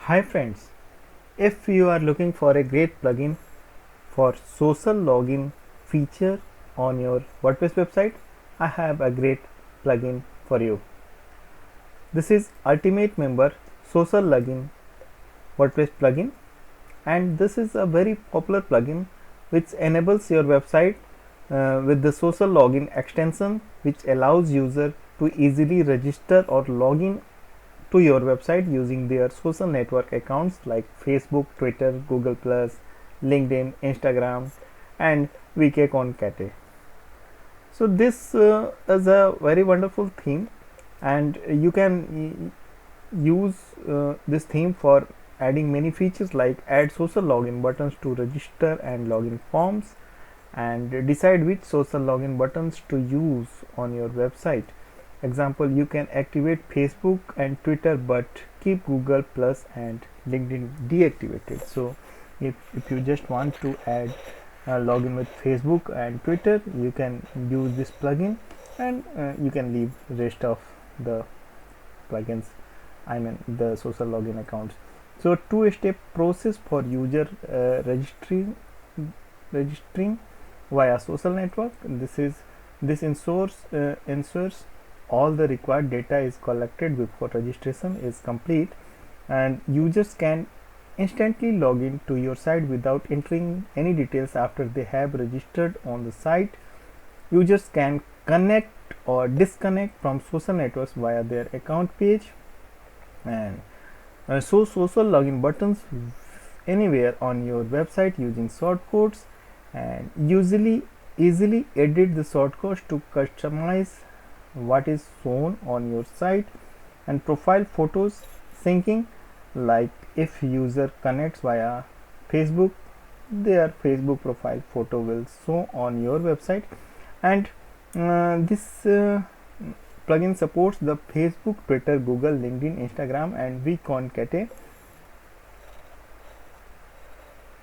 Hi friends, if you are looking for a great plugin for social login feature on your WordPress website, I have a great plugin for you. This is Ultimate Member Social Login WordPress plugin, and this is a very popular plugin which enables your website with the social login extension, which allows user to easily register or login to your website using their social network accounts like Facebook, Twitter, Google+, LinkedIn, Instagram, and VK Concat. So this is a very wonderful theme, and you can use this theme for adding many features like add social login buttons to register and login forms, and decide which social login buttons to use on your website. Example, you can activate Facebook and Twitter but keep Google Plus and LinkedIn deactivated. So if you just want to add login with Facebook and Twitter, you can use this plugin, and you can leave rest of the plugins, I mean the social login accounts. So two-step process for user registering via social network. This ensures all the required data is collected before registration is complete, and users can instantly log in to your site without entering any details after they have registered on the site. Users can connect or disconnect from social networks via their account page, and show social login buttons anywhere on your website using shortcodes, and easily edit the shortcodes to customize what is shown on your site, and profile photos syncing, like if user connects via Facebook, their Facebook profile photo will show on your website. And this plugin supports the Facebook, Twitter, Google, LinkedIn, Instagram, and vConcat.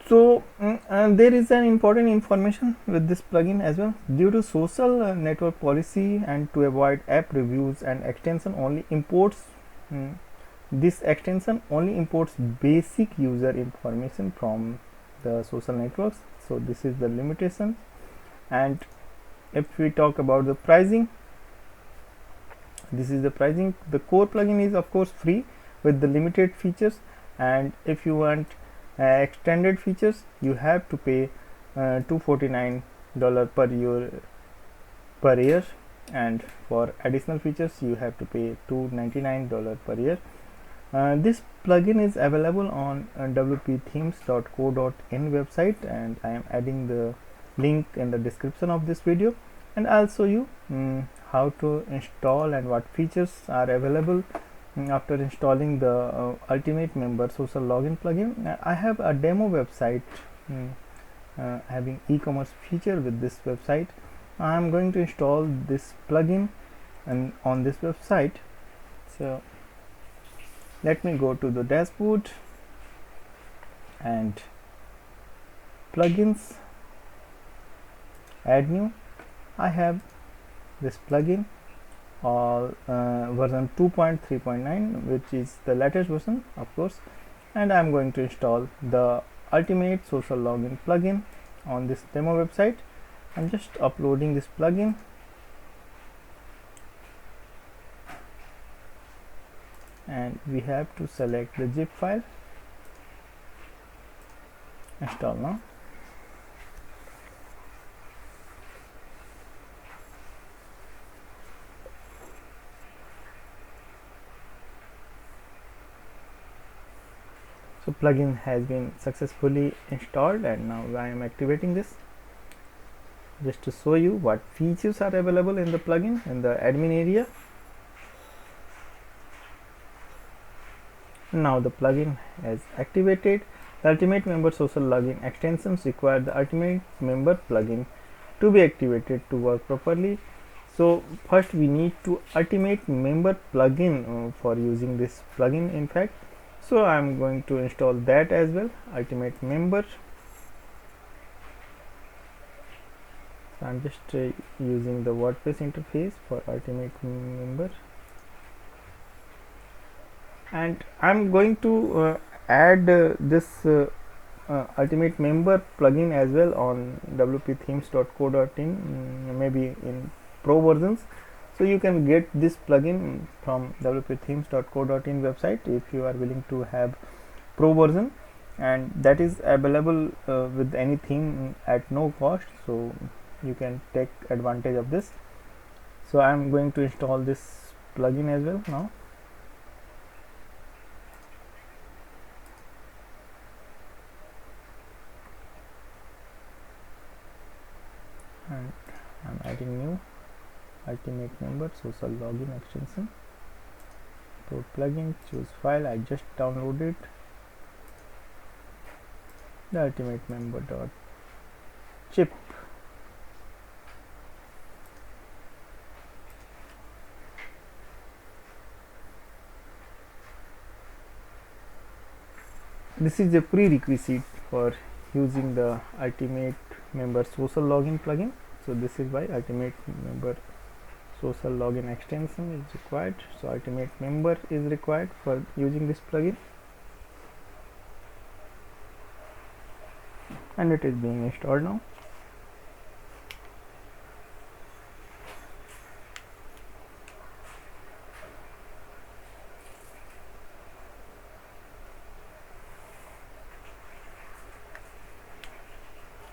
So there is an important information with this plugin as well. Due to social network policy and to avoid app reviews and extension only imports, this extension only imports basic user information from the social networks. So this is the limitation. And if we talk about the pricing, this is the pricing. The core plugin is of course free with the limited features, and if you want extended features, you have to pay $249 per year, and for additional features you have to pay $299 per year. This plugin is available on wpthemes.co.in website, and I am adding the link in the description of this video, and I'll show you how to install and what features are available after installing the Ultimate Member Social Login plugin. I have a demo website having e-commerce feature with this website. I am going to install this plugin and on this website. So let me go to the dashboard and plugins, add new. I have this plugin version 2.3.9, which is the latest version of course, and I'm going to install the Ultimate Social Login plugin on this demo website. I'm just uploading this plugin, and we have to select the zip file. Install now. So plugin has been successfully installed, and now I am activating this just to show you what features are available in the plugin in the admin area. Now the plugin has activated. The Ultimate Member Social Login extensions require the Ultimate Member plugin to be activated to work properly. So first we need to Ultimate Member plugin for using this plugin in fact. So I'm going to install that as well, Ultimate Member. So I'm just using the WordPress interface for Ultimate Member, and I'm going to add this ultimate member plugin as well on wpthemes.co.in, maybe in pro versions. So you can get this plugin from wpthemes.co.in website if you are willing to have pro version, and that is available with any theme at no cost, so you can take advantage of this. So I am going to install this plugin as well now. And I'm adding new ultimate member social login extension, pro plugin, choose file. I just downloaded the ultimate member chip. This is a prerequisite for using the ultimate member social login plugin. So this is why ultimate member social login extension is required. So ultimate member is required for using this plugin, and it is being installed now.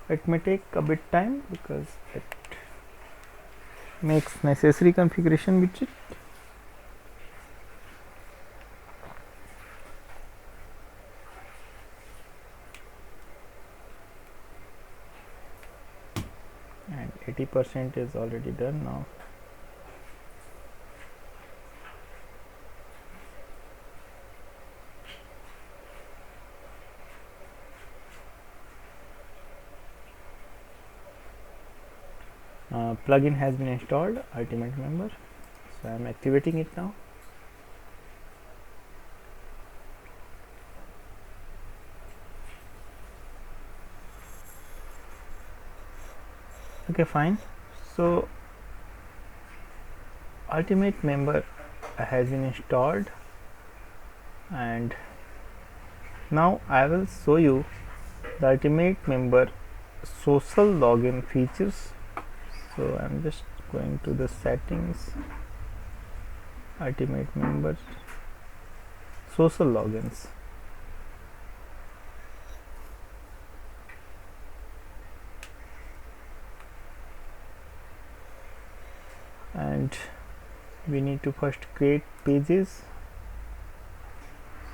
It may take a bit time because it makes necessary configuration with it. And 80% is already done now. Plugin has been installed, ultimate member. So I am activating it now. Okay, fine. So ultimate member has been installed, and now I will show you the ultimate member social login features. So I'm just going to the settings, ultimate members, social logins. And we need to first create pages.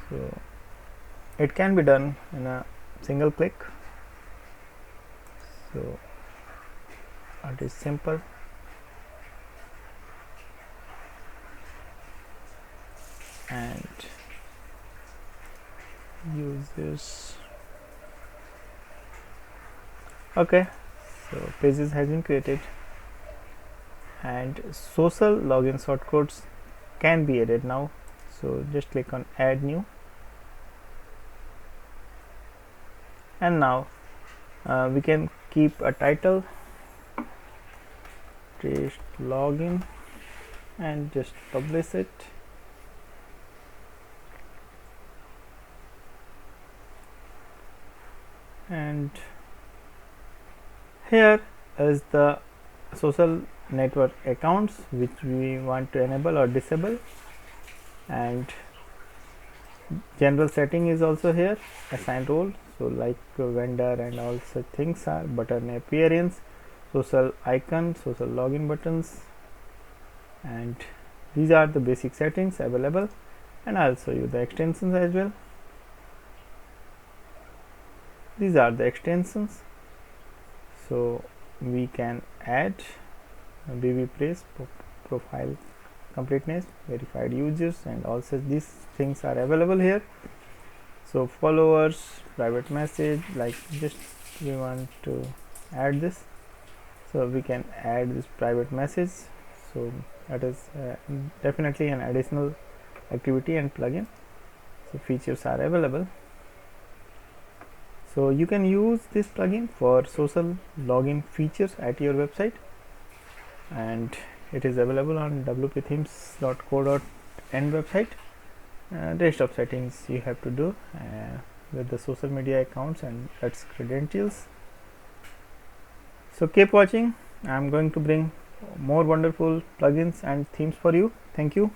So it can be done in a single click. So it is simple. And users. Okay, so pages has been created, and social login shortcodes can be added now. So just click on add new, and now we can keep a title, test login, and just publish it. And here is the social network accounts which we want to enable or disable, and general setting is also here, assign role. So like vendor and all such things are, button appearance, social icon, social login buttons, and these are the basic settings available. And I'll show you the extensions as well. These are the extensions. So we can add BBPress, profile completeness, verified users, and also these things are available here. So followers, private message, like just we want to add this, so we can add this private message. So that is definitely an additional activity and plugin. So features are available. So you can use this plugin for social login features at your website, and it is available on wpthemes.co.in website. rest of settings you have to do with the social media accounts and its credentials. So keep watching. I'm going to bring more wonderful plugins and themes for you. Thank you.